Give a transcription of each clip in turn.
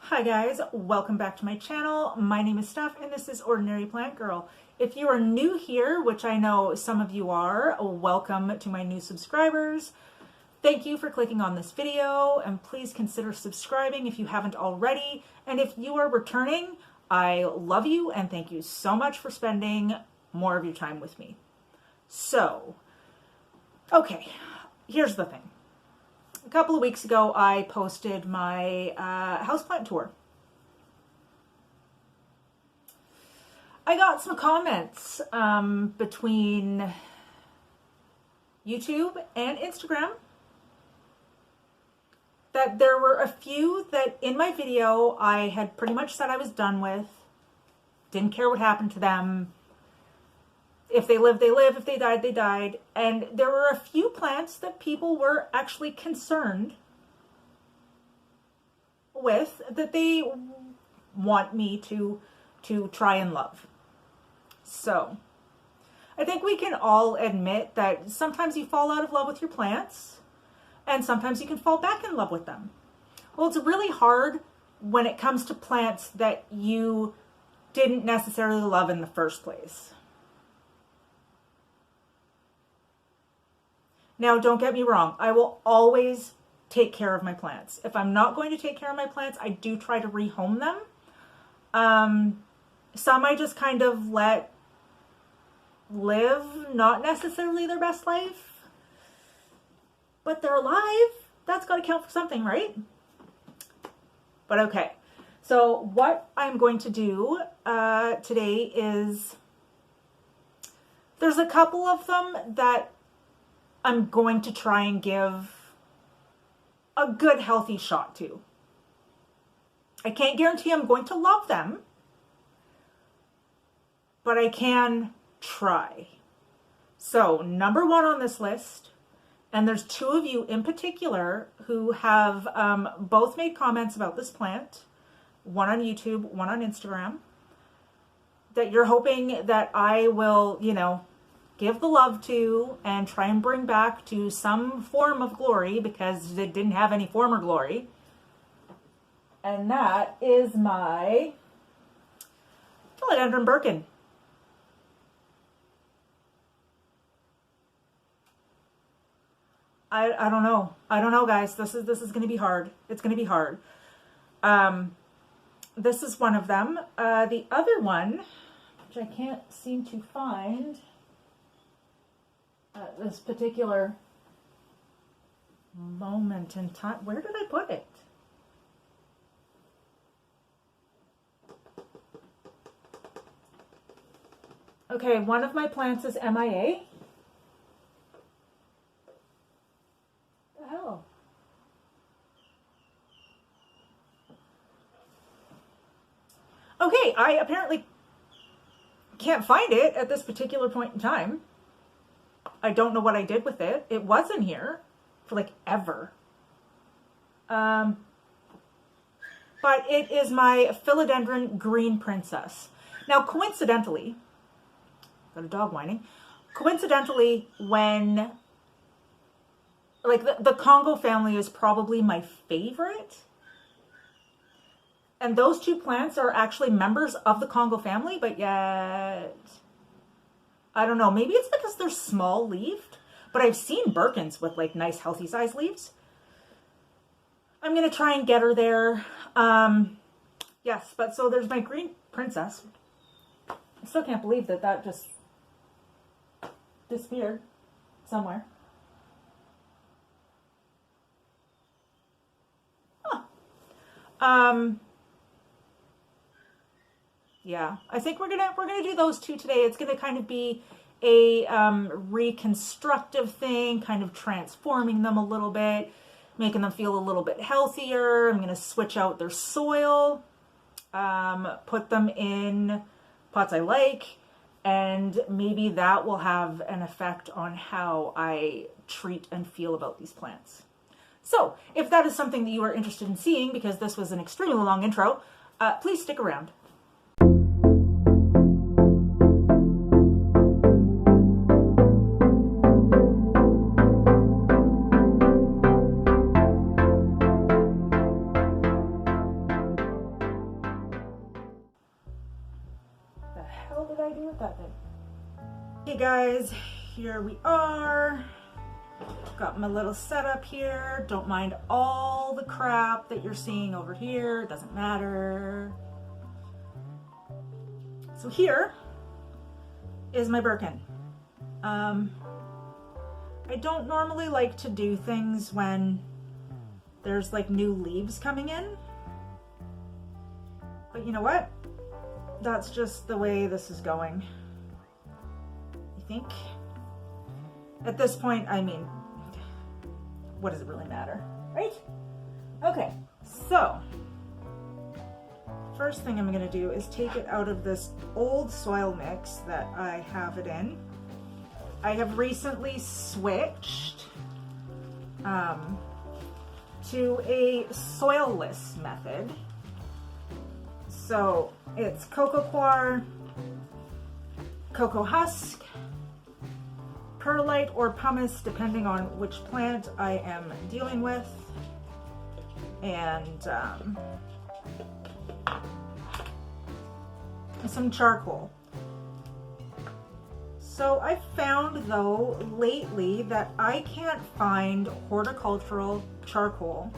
Hi guys, welcome back to my channel. My name is Steph and this is Ordinary Plant Girl. If you are new here, which I know some of you are, welcome to my new subscribers. Thank you for clicking on this video and please consider subscribing if you haven't already. And if you are returning, I love you and thank you so much for spending more of your time with me. So, okay, here's the thing. A couple of weeks ago, I posted my houseplant tour. I got some comments between YouTube and Instagram that there were a few that in my video I had pretty much said I was done with, didn't care what happened to them. If they lived, they lived. If they died, they died. And there were a few plants that people were actually concerned with that they want me to try and love. So I think we can all admit that sometimes you fall out of love with your plants and sometimes you can fall back in love with them. Well, it's really hard when it comes to plants that you didn't necessarily love in the first place. Now, don't get me wrong. I will always take care of my plants. If I'm not going to take care of my plants, I do try to rehome them. Some I just kind of let live, not necessarily their best life, but they're alive. That's got to count for something, right? But okay. So what I'm going to do today is there's a couple of them that I'm going to try and give a good, healthy shot to. I can't guarantee I'm going to love them, but I can try. So, number one on this list, and there's two of you in particular who have both made comments about this plant, one on YouTube, one on Instagram, that you're hoping that I will, give the love to and try and bring back to some form of glory because it didn't have any former glory. And that is my philodendron Birkin. I don't know. I don't know, guys. This is going to be hard. It's going to be hard. This is one of them. The other one, which I can't seem to find at this particular moment in time. Where did I put it? Okay, one of my plants is MIA. What the hell? Okay, I apparently can't find it at this particular point in time. I don't know what I did with it. It was in here for like ever. But it is my philodendron green princess. Now, coincidentally, got a dog whining. Coincidentally, when, like the Congo family is probably my favorite. And those two plants are actually members of the Congo family, but yet I don't know, maybe it's because they're small leaved, but I've seen Birkins with like nice healthy size leaves. I'm going to try and get her there. Yes, but so there's my green princess. I still can't believe that just disappeared somewhere. Huh. Yeah, I think we're gonna do those two today. It's gonna kind of be a reconstructive thing, kind of transforming them a little bit, making them feel a little bit healthier. I'm gonna switch out their soil, put them in pots I like, and maybe that will have an effect on how I treat and feel about these plants. So, if that is something that you are interested in seeing, because this was an extremely long intro, please stick around. I do with that thing? Hey guys, here we are. Got my little setup here. Don't mind all the crap that you're seeing over here. It doesn't matter. So here is my Birkin. I don't normally like to do things when there's like new leaves coming in. But you know what? That's just the way this is going. I think. At this point, I mean, what does it really matter, right? Okay, so first thing I'm gonna do is take it out of this old soil mix that I have it in. I have recently switched to a soilless method. So it's Coco coir, Coco Husk, Perlite or pumice, depending on which plant I am dealing with, and some charcoal. So I found though lately that I can't find horticultural charcoal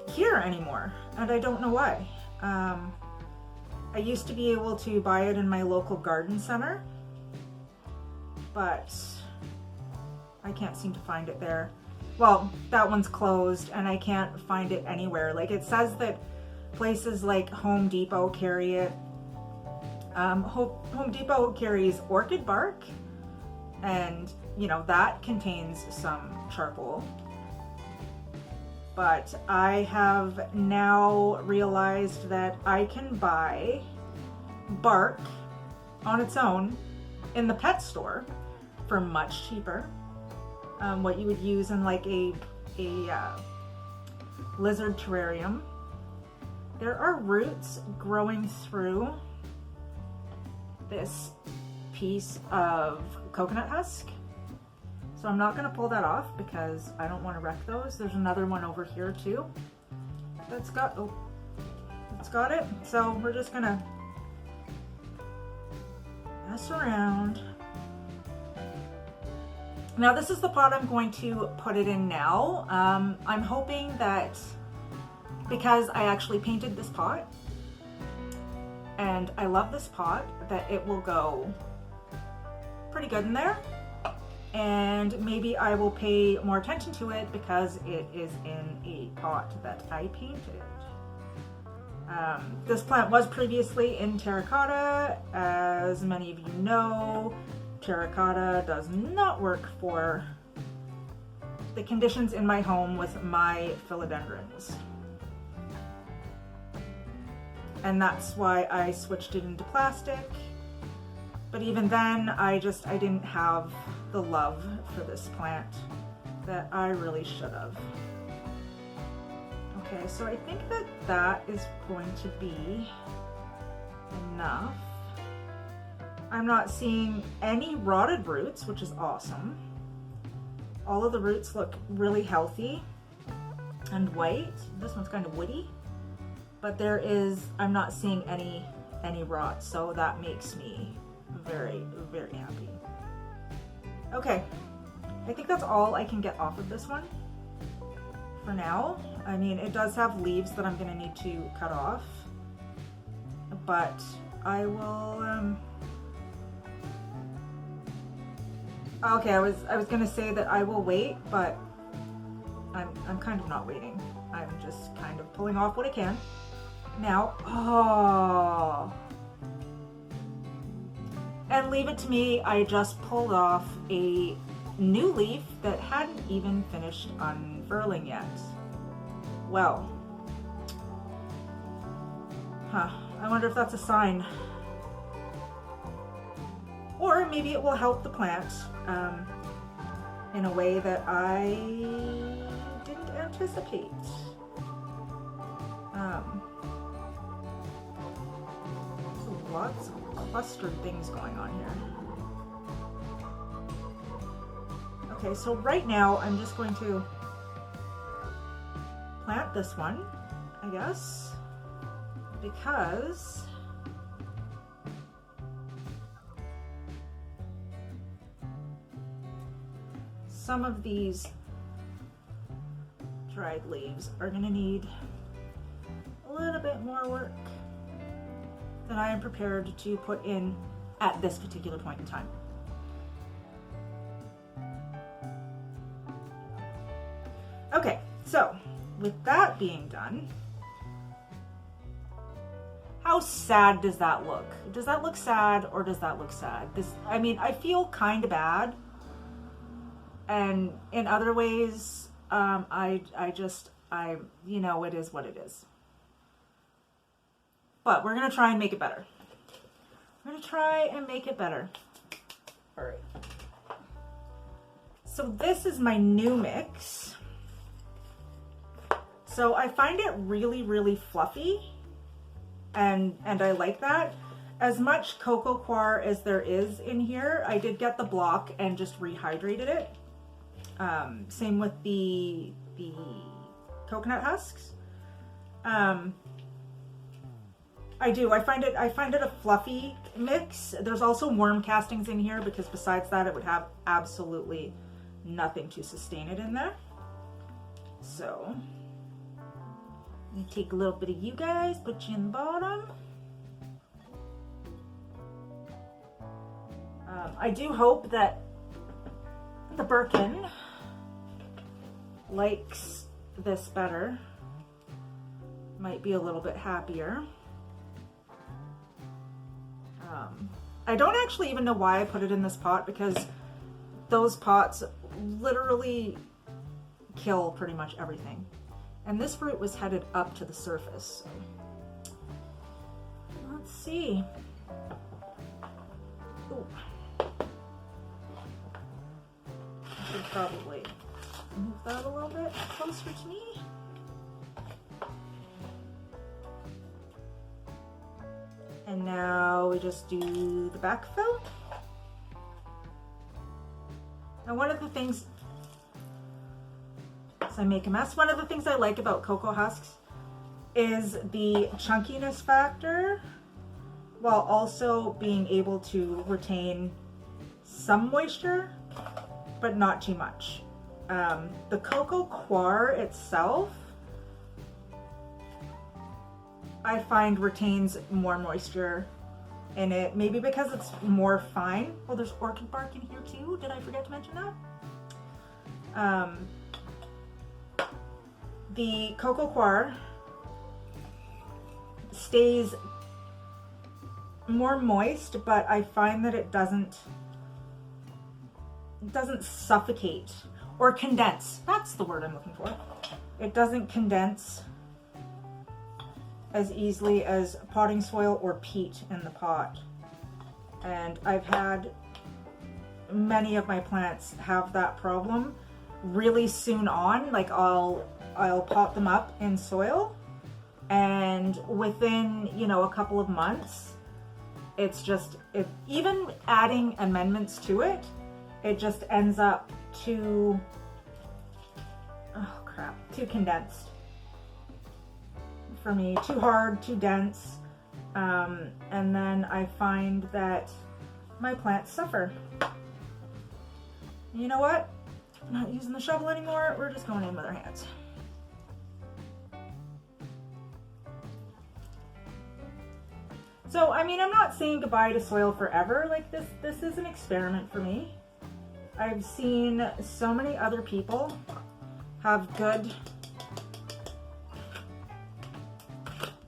here anymore, and I don't know why. I used to be able to buy it in my local garden center, but I can't seem to find it there. Well, that one's closed and I can't find it anywhere. Like, it says that places like Home Depot carry it. Home Depot carries orchid bark, and you know, that contains some charcoal. But I have now realized that I can buy bark on its own in the pet store for much cheaper. What you would use in like a lizard terrarium. There are roots growing through this piece of coconut husk. So I'm not going to pull that off because I don't want to wreck those. There's another one over here too that's got, oh, it's got it. So we're just going to mess around. Now this is the pot I'm going to put it in now. I'm hoping that, because I actually painted this pot and I love this pot, that it will go pretty good in there. And maybe I will pay more attention to it because it is in a pot that I painted. This plant was previously in terracotta. As many of you know, terracotta does not work for the conditions in my home with my philodendrons. And that's why I switched it into plastic. But even then, I didn't have the love for this plant that I really should have. Okay, so I think that that is going to be enough. I'm not seeing any rotted roots, which is awesome. All of the roots look really healthy and white. This one's kind of woody, but I'm not seeing any rot, so that makes me very, very happy. Okay, I think that's all I can get off of this one for now. I mean, it does have leaves that I'm gonna need to cut off, but I will, okay, I was gonna say that I will wait, but I'm kind of not waiting. I'm just kind of pulling off what I can. Now, oh. And leave it to me, I just pulled off a new leaf that hadn't even finished unfurling yet. Well, I wonder if that's a sign. Or maybe it will help the plant in a way that I didn't anticipate. So lots of clustered things going on here. Okay, so right now I'm just going to plant this one, I guess, because some of these dried leaves are going to need a little bit more work than I am prepared to put in at this particular point in time. Okay, so with that being done, how sad does that look? Does that look sad or does that look sad? I mean, I feel kind of bad, and in other ways, you know, it is what it is. But we're gonna try and make it better. We're gonna try and make it better. All right. So this is my new mix. So I find it really, really fluffy, and I like that. As much cocoa coir as there is in here, I did get the block and just rehydrated it. Same with the coconut husks. I find it a fluffy mix. There's also worm castings in here because besides that, it would have absolutely nothing to sustain it in there. So let me take a little bit of you guys, put you in the bottom. I do hope that the Birkin likes this better. Might be a little bit happier. I don't actually even know why I put it in this pot, because those pots literally kill pretty much everything. And this fruit was headed up to the surface. So let's see. Ooh. I should probably move that a little bit closer to me. And now we just do the backfill. Now one of the things, as I make a mess, one of the things I like about cocoa husks is the chunkiness factor, while also being able to retain some moisture, but not too much. The cocoa coir itself, I find retains more moisture in it, maybe because it's more fine. Oh, there's orchid bark in here too. Did I forget to mention that? The cocoa coir stays more moist, but I find that it doesn't suffocate or condense. That's the word I'm looking for. It doesn't condense as easily as potting soil or peat in the pot. And I've had many of my plants have that problem really soon on. Like I'll pot them up in soil, and within, you know, a couple of months, it's just, even adding amendments to it, it just ends up too condensed for me, too hard, too dense, and then I find that my plants suffer. You know what? I'm not using the shovel anymore. We're just going in with our hands. So, I mean, I'm not saying goodbye to soil forever. Like this is an experiment for me. I've seen so many other people have good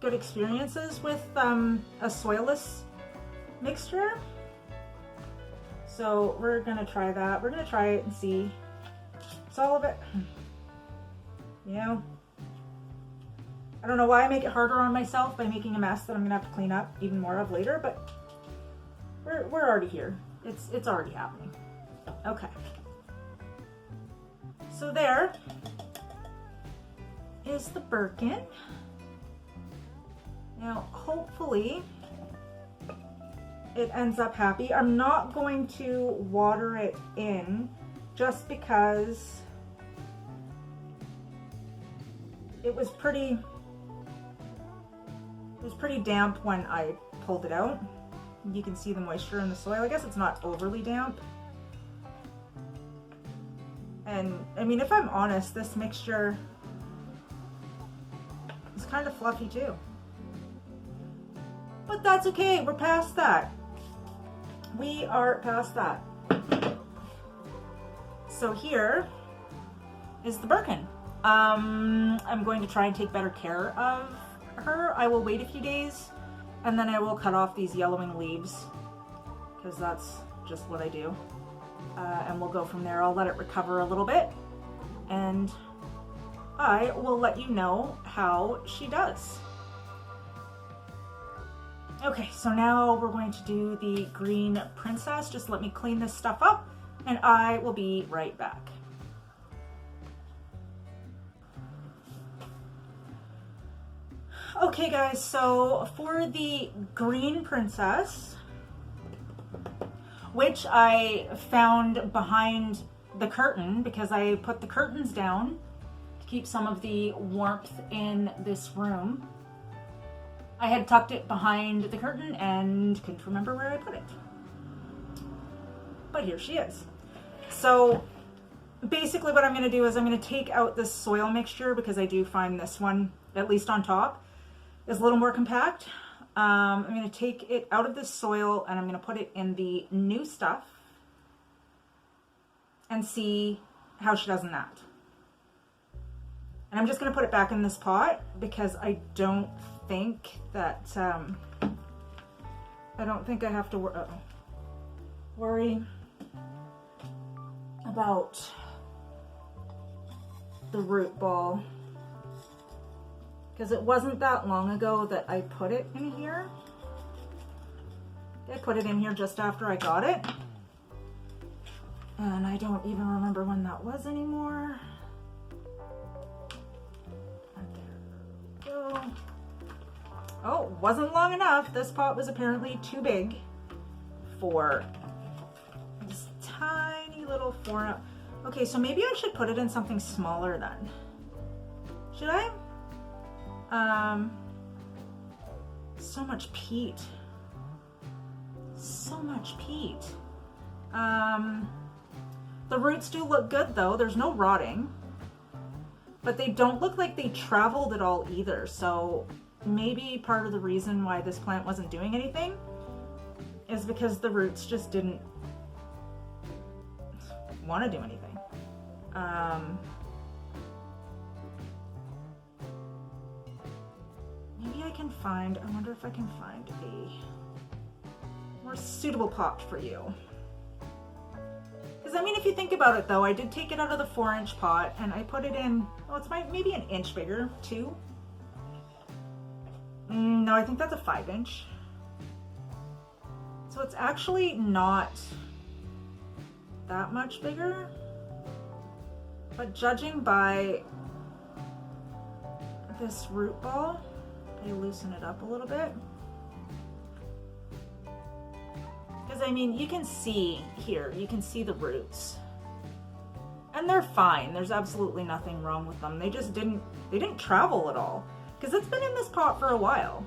experiences with a soilless mixture. So we're gonna try that. We're gonna try it and see. It's all of it, you know. I don't know why I make it harder on myself by making a mess that I'm gonna have to clean up even more of later, but we're already here. It's already happening. Okay. So there is the Birkin. Now, hopefully it ends up happy. I'm not going to water it in just because it was pretty damp when I pulled it out. You can see the moisture in the soil. I guess it's not overly damp. And I mean, if I'm honest, this mixture is kind of fluffy too. But that's okay, we're past that. We are past that. So here is the Birkin. I'm going to try and take better care of her. I will wait a few days and then I will cut off these yellowing leaves because that's just what I do. And we'll go from there. I'll let it recover a little bit and I will let you know how she does. Okay, so now we're going to do the green princess. Just let me clean this stuff up and I will be right back. Okay guys, so for the green princess, which I found behind the curtain because I put the curtains down to keep some of the warmth in this room. I had tucked it behind the curtain and couldn't remember where I put it. But here she is. So basically what I'm going to do is I'm going to take out this soil mixture because I do find this one, at least on top, is a little more compact. I'm going to take it out of this soil and I'm going to put it in the new stuff and see how she does in that. And I'm just going to put it back in this pot because I don't think that, I don't think I have to worry about the root ball. Because it wasn't that long ago that I put it in here. I put it in here just after I got it. And I don't even remember when that was anymore. And there we go. Oh, wasn't long enough. This pot was apparently too big for this tiny little 4-ounce. Okay, so maybe I should put it in something smaller then. Should I? So much peat. So much peat. The roots do look good though. There's no rotting. But they don't look like they traveled at all either. So maybe part of the reason why this plant wasn't doing anything is because the roots just didn't want to do anything. Maybe I can find, I wonder if I can find a more suitable pot for you. Because I mean, if you think about it though, I did take it out of the 4-inch pot and I put it in, well, it's maybe an inch bigger, 2. No, I think that's a 5-inch. So it's actually not that much bigger. But judging by this root ball, I loosen it up a little bit. Because I mean, you can see here, you can see the roots. And they're fine. There's absolutely nothing wrong with them. They just didn't travel at all. Because it's been in this pot for a while.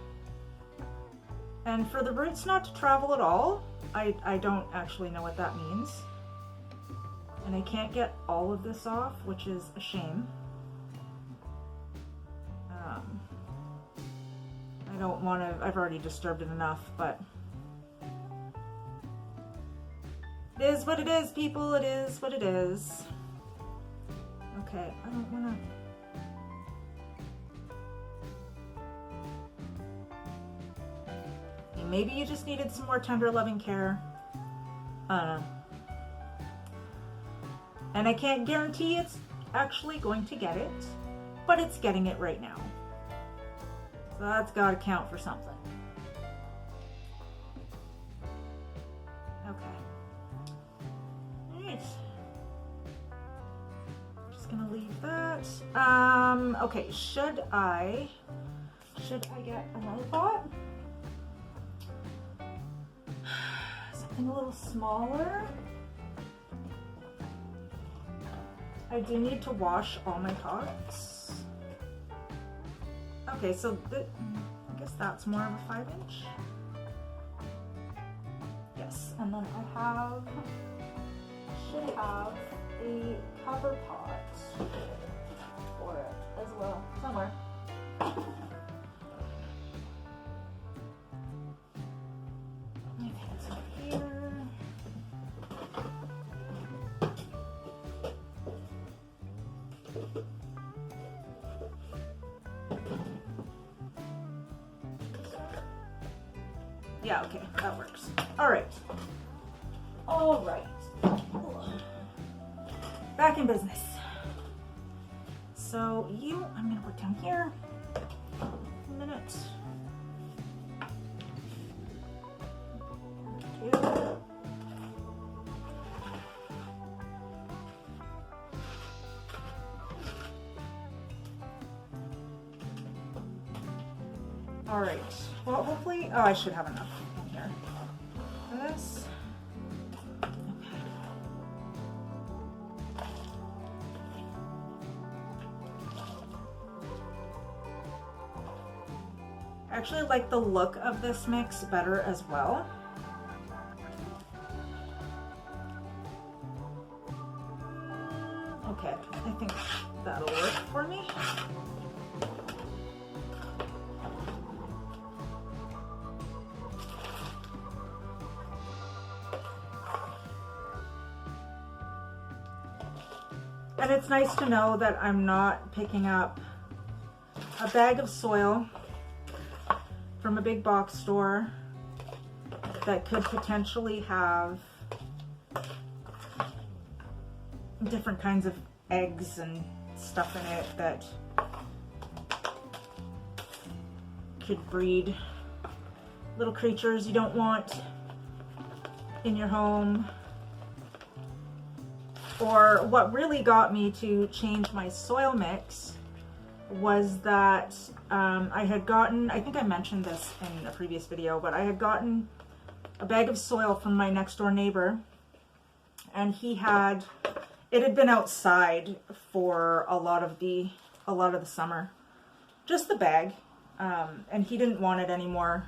And for the roots not to travel at all, I don't actually know what that means. And I can't get all of this off, which is a shame. I don't want to, I've already disturbed it enough, but it is what it is, people. It is what it is. Okay, I don't want to. Maybe you just needed some more tender, loving care. And I can't guarantee it's actually going to get it, but it's getting it right now. So that's got to count for something. Okay. Alright. Just gonna leave that. Okay, should I get another pot? Something a little smaller. I do need to wash all my pots. Okay, so I guess that's more of a 5-inch. Yes, and then I should have a copper pot for it as well, somewhere. I think it's up here. Yeah, okay, that works. All right. All right. Back in business. So I'm gonna work down here. A minute. 2. All right. Well, hopefully, I should have enough in here for this. I actually like the look of this mix better as well. Okay, I think that'll work for me. And it's nice to know that I'm not picking up a bag of soil from a big box store that could potentially have different kinds of eggs and stuff in it that could breed little creatures you don't want in your home. Or what really got me to change my soil mix was that I had gotten, I think I mentioned this in a previous video, but I had gotten a bag of soil from my next door neighbor, and it had been outside for a lot of the summer, just the bag, and he didn't want it anymore.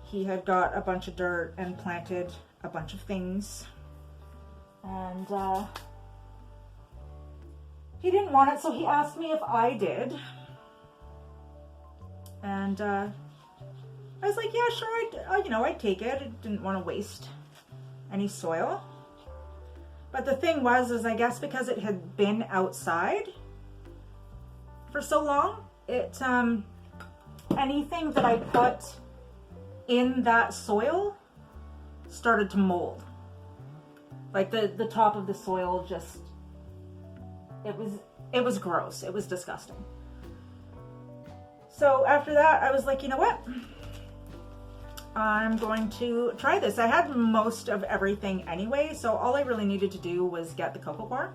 He had got a bunch of dirt and planted a bunch of things, and he didn't want it, so he asked me if I did. And I was like, yeah, sure, I'd take it. I didn't want to waste any soil. But the thing was, I guess because it had been outside for so long, anything that I put in that soil started to mold. Like the top of the soil just, it was gross. It was disgusting. So after that, I was like, you know what? I'm going to try this. I had most of everything anyway, so all I really needed to do was get the cocoa core.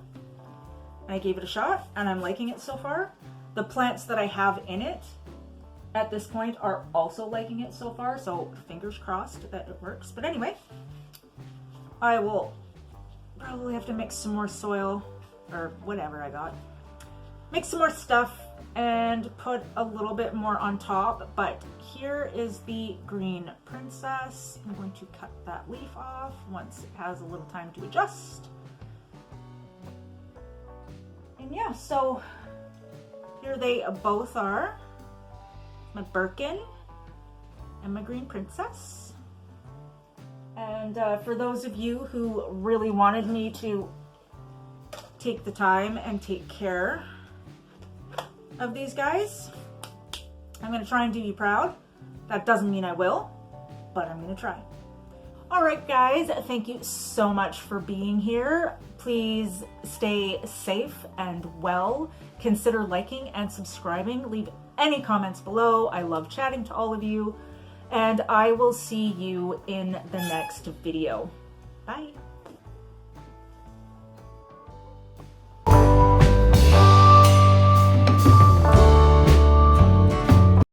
And I gave it a shot, and I'm liking it so far. The plants that I have in it at this point are also liking it so far, so fingers crossed that it works. But anyway, I will probably have to mix some more soil, or whatever I got. Mix some more stuff and put a little bit more on top, but here is the green princess. I'm going to cut that leaf off once it has a little time to adjust. And yeah, so here they both are, my Birkin and my green princess. And for those of you who really wanted me to take the time and take care of these guys, I'm going to try and do you proud. That doesn't mean I will, but I'm going to try. All right, guys, thank you so much for being here. Please stay safe and well. Consider liking and subscribing. Leave any comments below. I love chatting to all of you, and I will see you in the next video. Bye.